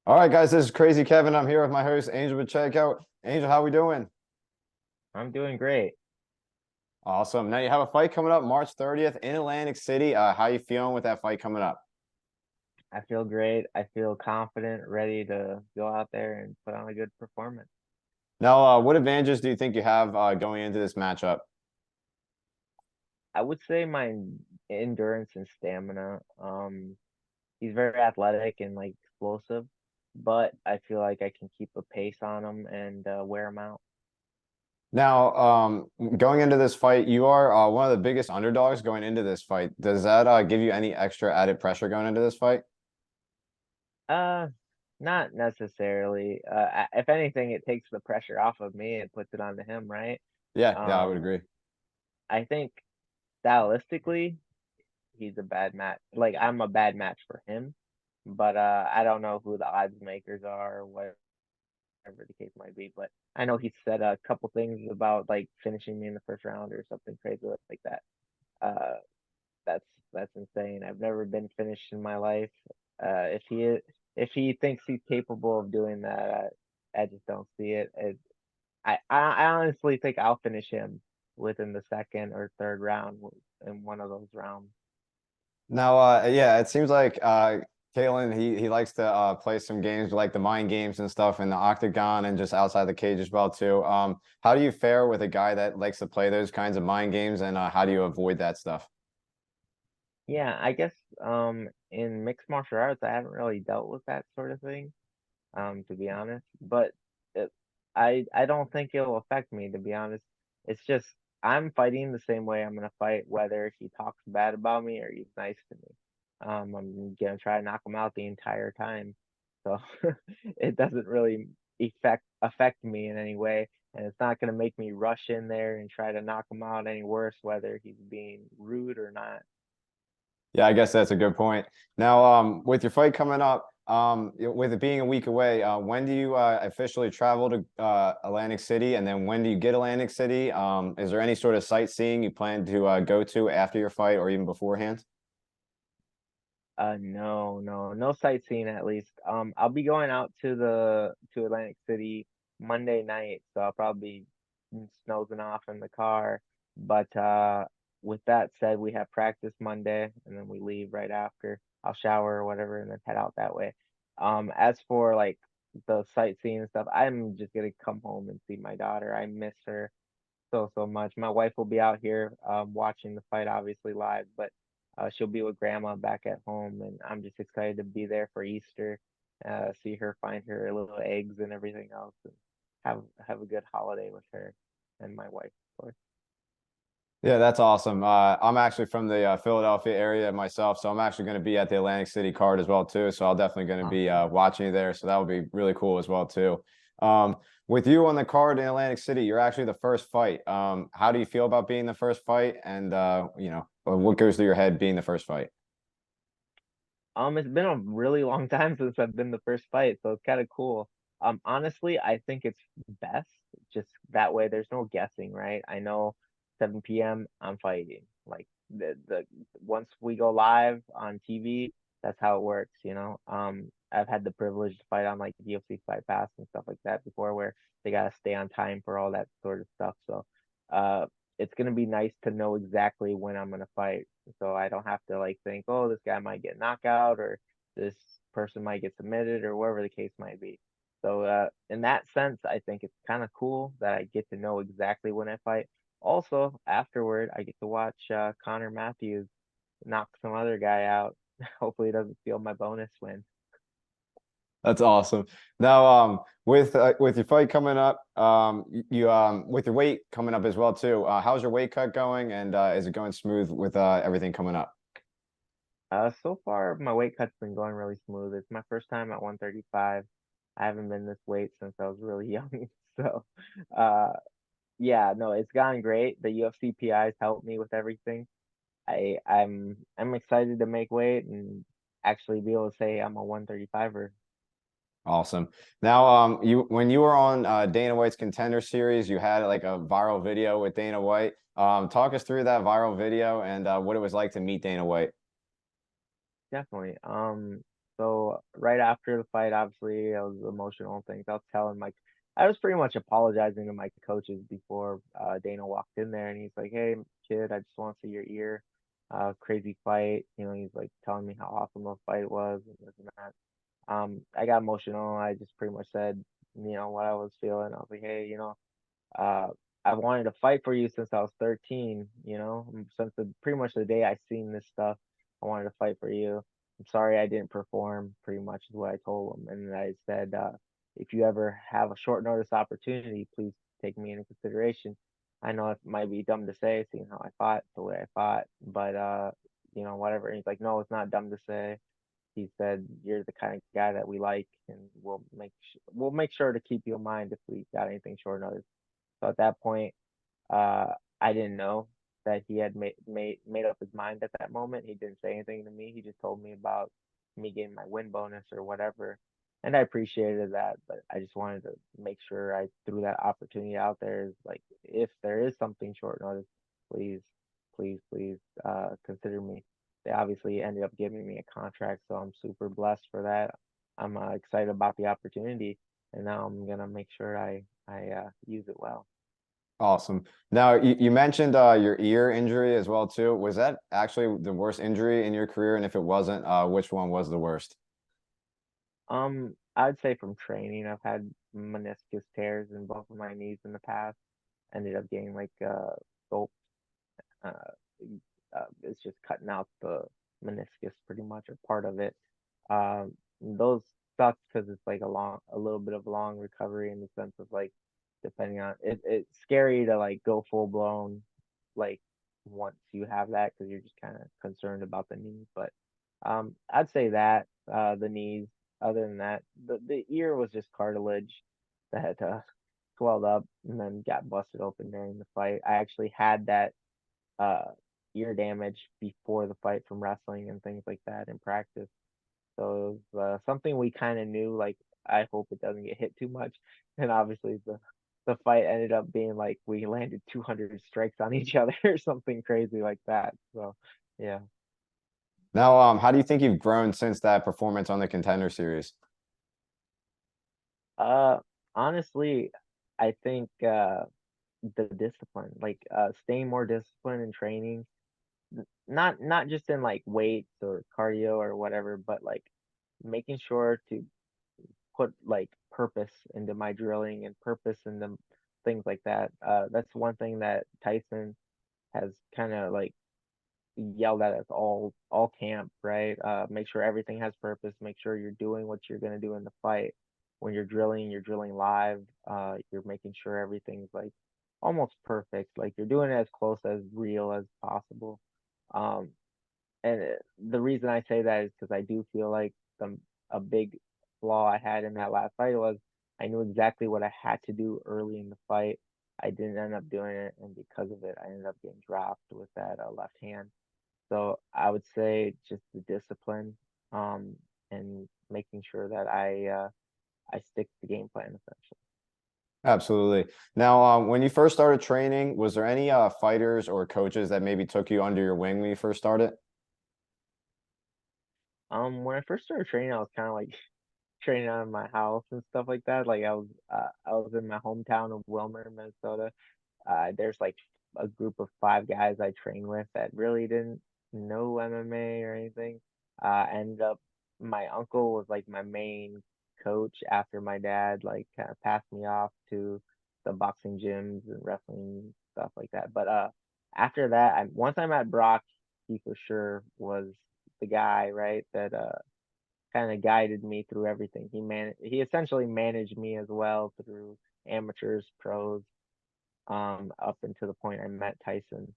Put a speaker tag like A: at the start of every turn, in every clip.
A: All right, guys, this is Crazy Kevin. I'm here with my host, Angel Pacheco. Angel, how we doing?
B: I'm doing great.
A: Awesome. Now you have a fight coming up March 30th in Atlantic City. How you feeling with that fight coming up?
B: I feel great. I feel confident, ready to go out there and put on a good performance.
A: Now, what advantages do you think you have going into this matchup?
B: I would say my endurance and stamina. He's very athletic and like explosive, but I feel like I can keep a pace on him and wear him out.
A: Now, going into this fight, you are one of the biggest underdogs going into this fight. Does that give you any extra added pressure going into this fight?
B: Uh, Not necessarily. If anything, it takes the pressure off of me and puts it onto him, right?
A: Yeah, I would
B: Um,
A: agree.
B: I think stylistically, he's a bad match. Like I'm a bad match for him, but I don't know who the odds makers are or whatever the case might be. But I know he said a couple things about like finishing me in the first round or something crazy like that. Uh, that's that's insane. I've never been finished in my life. If he thinks he's capable of doing that, I just don't see it. I honestly think I'll finish him within the second or third round in one of those rounds.
A: Now, yeah, it seems like Kalen he likes to play some games like the mind games and stuff in the octagon and just outside the cage as well too. How do you fare with a guy that likes to play those kinds of mind games, and how do you avoid that stuff?
B: Yeah, I guess in mixed martial arts I haven't really dealt with that sort of thing, to be honest. But it, I don't think it'll affect me, to be honest. It's just I'm fighting the same way I'm gonna fight whether he talks bad about me or he's nice to me. I'm gonna try to knock him out the entire time. So it doesn't really affect me in any way, and it's not gonna make me rush in there and try to knock him out any worse whether he's being rude or not.
A: Yeah, I guess that's a good point. Now, with your fight coming up, with it being a week away, when do you officially travel to Atlantic City, and then when do you get Atlantic City? Is there any sort of sightseeing you plan to go to after your fight or even beforehand?
B: No sightseeing at least. I'll be going out to Atlantic City Monday night, so I'll probably be snoozing off in the car. But with that said, we have practice Monday, and then we leave right after. I'll shower or whatever, and then head out that way. As for like the sightseeing and stuff, I'm just gonna come home and see my daughter. I miss her so much. My wife will be out here watching the fight, obviously live, but she'll be with grandma back at home, and I'm just excited to be there for Easter, see her find her little eggs and everything else, and have a good holiday with her and my wife, of course.
A: Yeah, that's awesome. I'm actually from the Philadelphia area myself, so I'm actually going to be at the Atlantic City card as well too. So I'm definitely going to be
B: Awesome.
A: watching you there. So that would be really cool as well too. With you on the card in Atlantic City, you're actually the first fight. How do you feel about being the first fight, and what goes through your head being the first fight?
B: It's been a really long time since I've been the first fight, so it's kind of cool. Honestly, I think it's best just that way. There's no guessing, right? I know 7 p.m. I'm fighting. Like the once we go live on TV, that's how it works, you know. I've had the privilege to fight on like UFC Fight Pass and stuff like that before, where they gotta stay on time for all that sort of stuff. So, uh, it's gonna be nice to know exactly when I'm gonna fight so I don't have to like think, oh, this guy might get knockout or this person might get submitted or whatever the case might be. So in that sense, I think it's kind of cool that I get to know exactly when I fight. Also, afterward, I get to watch Connor Matthews knock some other guy out. Hopefully, he doesn't steal my bonus win.
A: That's awesome. Now, with your fight coming up, you with your weight coming up as well too. How's your weight cut going, and is it going smooth with everything coming up?
B: So far, my weight cut's been going really smooth. It's my first time at 135. I haven't been this weight since I was really young. So, uh, yeah, no, it's gone great. The UFC PIs helped me with everything. I'm excited to make weight and actually be able to say I'm a 135er.
A: Awesome. Now, you when you were on Dana White's Contender Series, you had like a viral video with Dana White. Talk us through that viral video and what it was like to meet Dana White.
B: Definitely. So right after the fight, obviously, I was emotional and things. I was pretty much apologizing to my coaches before Dana walked in there, and he's like, "Hey, kid, I just want to see your ear. Crazy fight." He's like telling me how awesome the fight was and this and that. I got emotional. I just pretty much said, what I was feeling. I was like, "Hey, uh, I wanted to fight for you since I was 13, since pretty much the day I seen this stuff, I wanted to fight for you. I'm sorry I didn't perform, pretty much is what I told him. And I said, if you ever have a short notice opportunity, please take me into consideration. I know it might be dumb to say, seeing how I fought the way I fought, but whatever. And he's like, no, it's not dumb to say. He said, "You're the kind of guy that we like, and we'll make sure to keep you in mind if we got anything short notice." So at that point, uh, I didn't know that he had made up his mind at that moment. He didn't say anything to me. He just told me about me getting my win bonus or whatever, and I appreciated that. But I just wanted to make sure I threw that opportunity out there. Is like, if there is something short notice, please, please, consider me. They obviously ended up giving me a contract, so I'm super blessed for that. I'm excited about the opportunity, and now I'm gonna make sure I use it well.
A: Awesome. Now you mentioned your ear injury as well too. Was that actually the worst injury in your career? And if it wasn't, which one was the worst?
B: I'd say from training, I've had meniscus tears in both of my knees in the past. Ended up getting like scope. Uh, it's just cutting out the meniscus pretty much or part of it. Those sucks because it's like a little bit of long recovery in the sense of like, depending on it, it's scary to like go full blown, like once you have that because you're just kind of concerned about the knees. But I'd say that the knees. Other than that, the ear was just cartilage that swelled up and then got busted open during the fight. I actually had that uh ear damage before the fight from wrestling and things like that in practice. So it was something we kind of knew. Like, I hope it doesn't get hit too much. And obviously the fight ended up being like we landed 200 strikes on each other or something crazy like that. So yeah.
A: Now, how do you think you've grown since that performance on the Contender Series?
B: Uh, Honestly, I think the discipline, like staying more disciplined in training, not just in like weights or cardio or whatever, but like making sure to put like purpose into my drilling and purpose into things like that. That's one thing that Tyson has kind of like yelled at us all camp, right? Make sure everything has purpose. Make sure you're doing what you're gonna do in the fight. When you're drilling live. You're making sure everything's like almost perfect. Like you're doing it as close as real as possible. Um, and the reason I say that is because I do feel like a big flaw I had in that last fight was I knew exactly what I had to do early in the fight. I didn't end up doing it, and because of it, I ended up getting dropped with that left hand. So I would say just the discipline, um, and making sure that I stick to the game plan essentially.
A: Absolutely. Now, when you first started training, was there any fighters or coaches that maybe took you under your wing when you first started?
B: When I first started training, I was kind of like training out of my house and stuff like that. Like I was in my hometown of Wilmer, Minnesota. There's like a group of five guys I train with that really didn't know MMA or anything. Ended up my uncle was like my main coach after my dad like kind of passed me off to the boxing gyms and wrestling stuff like that. But after that, once I met Brock, he for sure was the guy, right? That kind of guided me through everything. He essentially managed me as well through amateurs, pros, up until the point I met Tyson.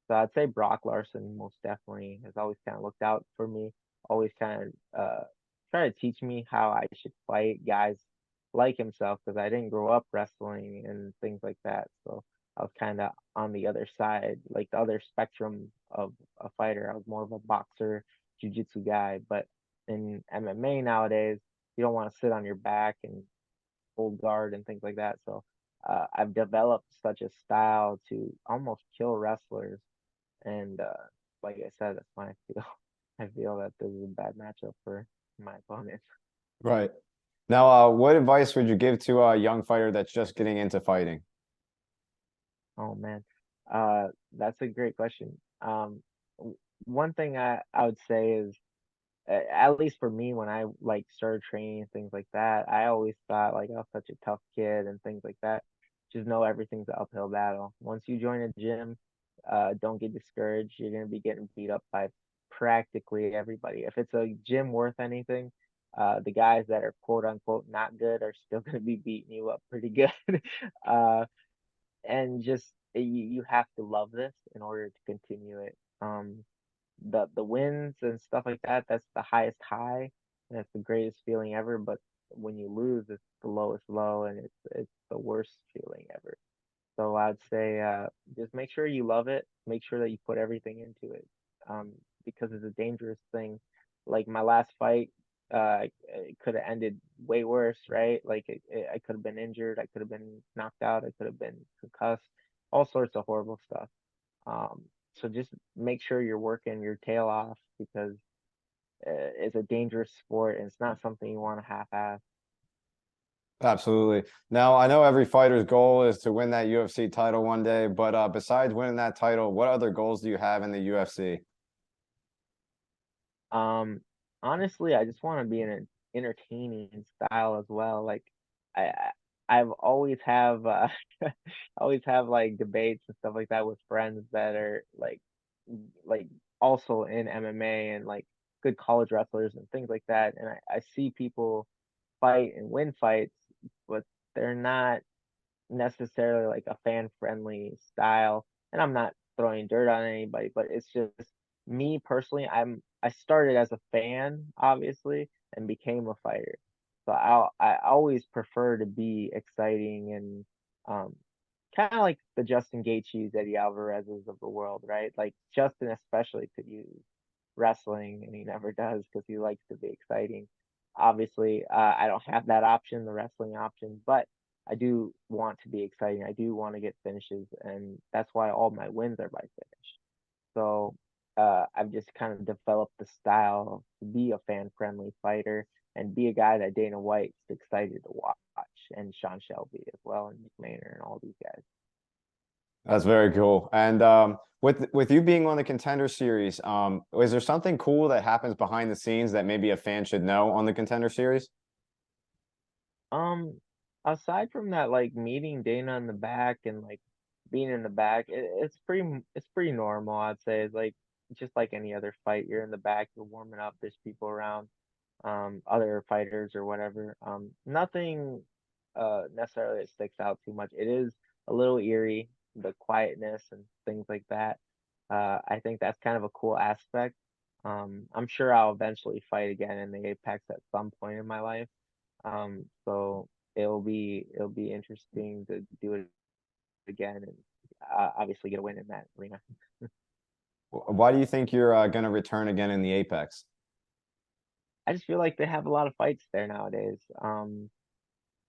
B: So I'd say Brock Larson most definitely has always kind of looked out for me, always kind of try to teach me how I should fight guys like himself because I didn't grow up wrestling and things like that. So I was kind of on the other side, like the other spectrum of a fighter. I was more of a boxer, jiu-jitsu guy, but in MMA nowadays, you don't want to sit on your back and hold guard and things like that. So I've developed such a style to almost kill wrestlers. And like I said, that's why I feel I feel that this is a bad matchup for my opponent.
A: Right. Now, what advice would you give to a young fighter that's just getting into fighting?
B: Oh man, that's a great question. One thing I would say is, at least for me, when I like started training and things like that, I always thought like I was such a tough kid and things like that. Just know everything's an uphill battle. Once you join a gym, don't get discouraged. You're gonna be getting beat up by practically everybody. If it's a gym worth anything, the guys that are quote unquote not good are still gonna be beating you up pretty good. uh, and just you have to love this in order to continue it. The wins and stuff like that, that's the highest high, and it's the greatest feeling ever. But when you lose, it's the lowest low, and it's the worst feeling ever. So I'd say just make sure you love it. Make sure that you put everything into it, because it's a dangerous thing. Like my last fight, it could have ended way worse, right? Like I could have been injured, I could have been knocked out, I could have been concussed, all sorts of horrible stuff. Um, so just make sure you're working your tail off because it's a dangerous sport and it's not something you want to half-ass.
A: Absolutely. Now, I know every fighter's goal is to win that UFC title one day, but besides winning that title, what other goals do you have in the UFC?
B: Um, Honestly, I just want to be in an entertaining style as well. Like I've always have always have like debates and stuff like that with friends that are like also in MMA and like good college wrestlers and things like that. And I see people fight and win fights, but they're not necessarily like a fan friendly style. And I'm not throwing dirt on anybody, but it's just me personally. I started as a fan, obviously, and became a fighter. So I always prefer to be exciting and um kind of like the Justin Gaethje's, Eddie Alvarez's of the world, right? Like Justin especially could use wrestling, and he never does because he likes to be exciting. Obviously, I don't have that option, the wrestling option, but I do want to be exciting. I do want to get finishes, and that's why all my wins are by finish. So I've just kind of developed the style to be a fan-friendly fighter and be a guy that Dana White's excited to watch, and Sean Shelby as well, and McMahon and all these guys.
A: That's very cool. And with you being on the Contender Series, is there something cool that happens behind the scenes that maybe a fan should know on the Contender Series?
B: Um, Aside from that, like meeting Dana in the back and like being in the back, it's pretty normal. I'd say it's like just like any other fight. You're in the back, you're warming up. There's people around, other fighters or whatever. Nothing necessarily that sticks out too much. It is a little eerie, the quietness and things like that. I think that's kind of a cool aspect. I'm sure I'll eventually fight again in the Apex at some point in my life. So it'll be interesting to do it again and obviously get a win in that arena.
A: Why do you think you're going to return again in the Apex?
B: I just feel like they have a lot of fights there nowadays.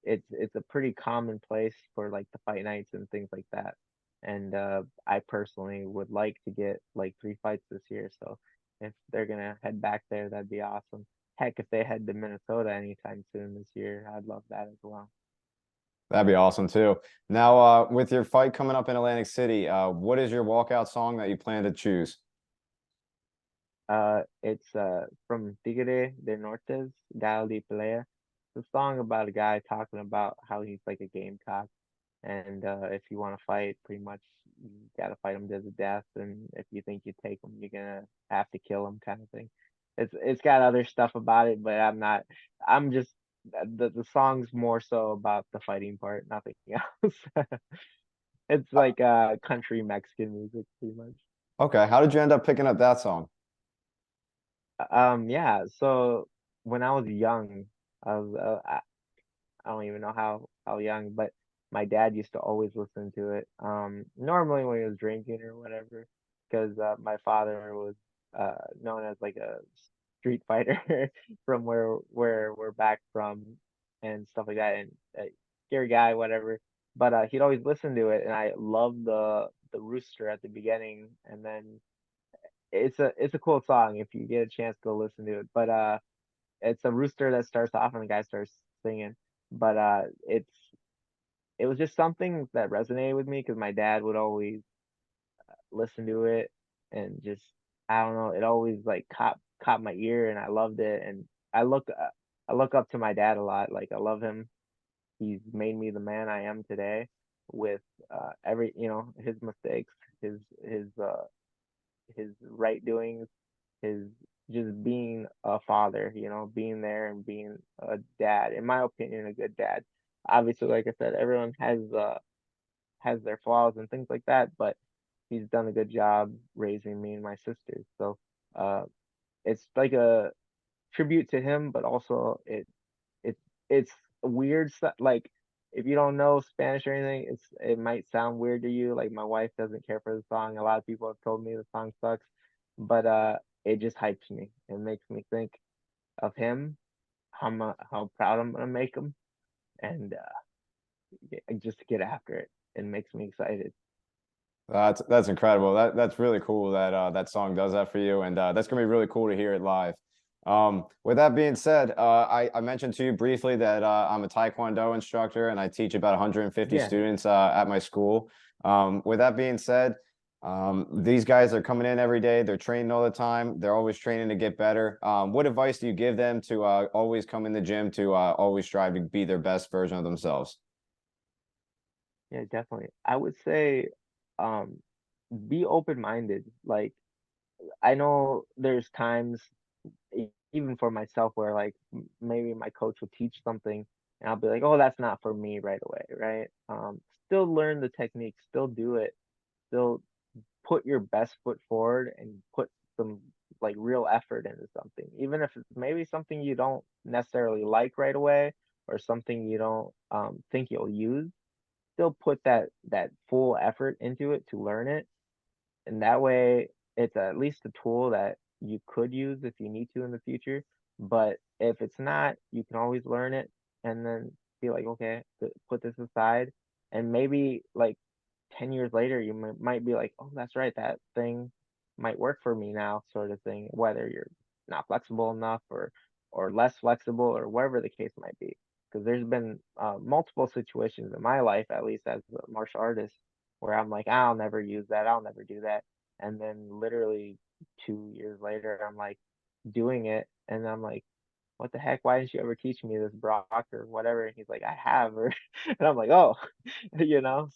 B: It's a pretty common place for like the fight nights and things like that. And I personally would like to get like 3 fights this year. So if they're gonna head back there, that'd be awesome. Heck, if they head to Minnesota anytime soon this year, I'd love that as well.
A: That'd be awesome too. Now, with your fight coming up in Atlantic City, what is your walkout song that you plan to choose?
B: It's from Tigre de Norte's Gal de Pelea. It's a song about a guy talking about how he's like a gamecock, and if you want to fight, pretty much you gotta fight him to the death, and if you think you take him, you're gonna have to kill him, kind of thing. It's got other stuff about it, but I'm not. I'm just the song's more so about the fighting part, nothing else. It's like country Mexican music, pretty much.
A: Okay, how did you end up picking up that song?
B: Yeah, so when I was young, I don't even know how young, but my dad used to always listen to it. Normally when he was drinking or whatever, because my father was known as like a street fighter from where we're back from and stuff like that, and scary guy, whatever. But he'd always listen to it, and I loved the rooster at the beginning, and then it's a cool song if you get a chance, go listen to it. But it's a rooster that starts off and the guy starts singing. But it was just something that resonated with me because my dad would always listen to it, and just I don't know, it always like caught my ear, and I loved it. And I look up to my dad a lot. Like I love him. He's made me the man I am today with every, his mistakes, his his uh his right doings, his just being a father, being there and being a dad. In my opinion, a good dad. Obviously, like I said, everyone has their flaws and things like that, but he's done a good job raising me and my sisters. So uh, it's like a tribute to him, but also it it's weird. Like if you don't know Spanish or anything, it might sound weird to you. Like my wife doesn't care for the song. A lot of people have told me the song sucks, but it just hypes me. It makes me think of him, how proud I'm gonna make him, and just to get after it. It makes me excited.
A: That's incredible. That's really cool that that song does that for you, and that's gonna be really cool to hear it live. With that being said, I mentioned to you briefly that I'm a Taekwondo instructor and I teach about 150
B: Yeah,
A: students at my school. With that being said, these guys are coming in every day. They're training all the time. They're always training to get better. What advice do you give them to always come in the gym to always strive to be their best version of themselves?
B: yeah, definitely. I would say, um, be open-minded. Like I know there's times, even for myself, where like maybe my coach will teach something and I'll be like, oh, that's not for me right away, right? Still learn the technique, still do it, still put your best foot forward and put some like real effort into something, even if it's maybe something you don't necessarily like right away or something you don't think you'll use. Still put that full effort into it to learn it, and that way it's at least a tool that you could use if you need to in the future. But if it's not, you can always learn it and then be like, okay, put this aside, and maybe like 10 years later you might be like, oh, that's right, that thing might work for me now, sort of thing, whether you're not flexible enough or less flexible or whatever the case might be. Because there's been multiple situations in my life, at least as a martial artist, where I'm like, I'll never use that, I'll never do that. And then literally 2 years later, I'm like doing it, and I'm like, what the heck? Why didn't you ever teach me this, Brock, or whatever? And he's like, I have, or and I'm like, oh,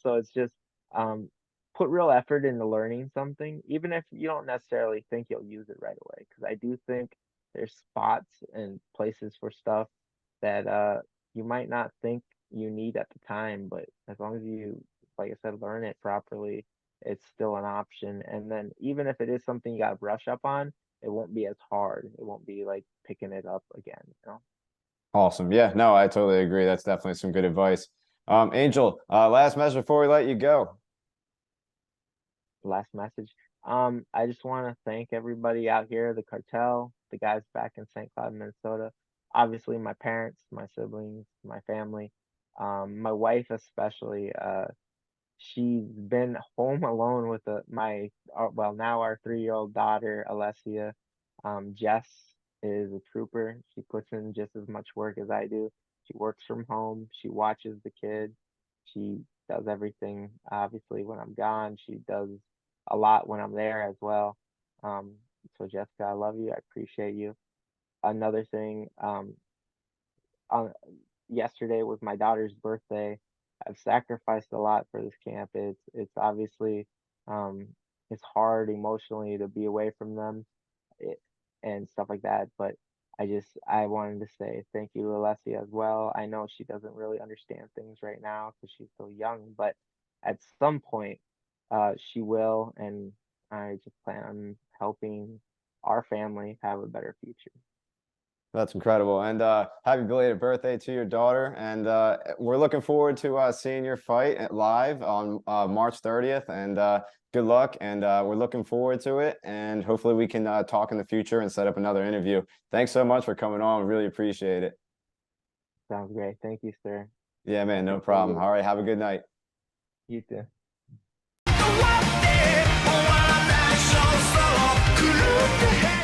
B: So it's just um, put real effort into learning something, even if you don't necessarily think you'll use it right away. Because I do think there's spots and places for stuff that you might not think you need at the time, but as long as you, like I said, learn it properly, it's still an option. And then even if it is something you got to brush up on, it won't be as hard. It won't be like picking it up again.
A: Awesome. Yeah, no, I totally agree. That's definitely some good advice. Angel, last message before we let you go.
B: Last message. I just want to thank everybody out here, the cartel, the guys back in St. Cloud, Minnesota. Obviously, my parents, my siblings, my family, my wife especially. She's been home alone with well, now our 3-year-old daughter, Alessia. Jess is a trooper. She puts in just as much work as I do. She works from home. She watches the kids. She does everything, obviously, when I'm gone. She does a lot when I'm there as well. Um, so Jessica, I love you. I appreciate you. Another thing, on yesterday was my daughter's birthday. I've sacrificed a lot for this camp. It's obviously um it's hard emotionally to be away from them, it, and stuff like that. But I wanted to say thank you to Alessia as well. I know she doesn't really understand things right now because she's so young, but at some point she will, and I just plan on helping our family have a better future.
A: That's incredible. And happy belated birthday to your daughter. And we're looking forward to seeing your fight live on March 30th. And good luck. And we're looking forward to it. And hopefully we can talk in the future and set up another interview. Thanks so much for coming on. Really appreciate it.
B: Sounds great. Thank you, sir.
A: Yeah, man, no
B: Appreciate
A: problem.
B: you.
A: All right. Have a good night.
B: You too.
C: 終わって終わらない焦燥狂って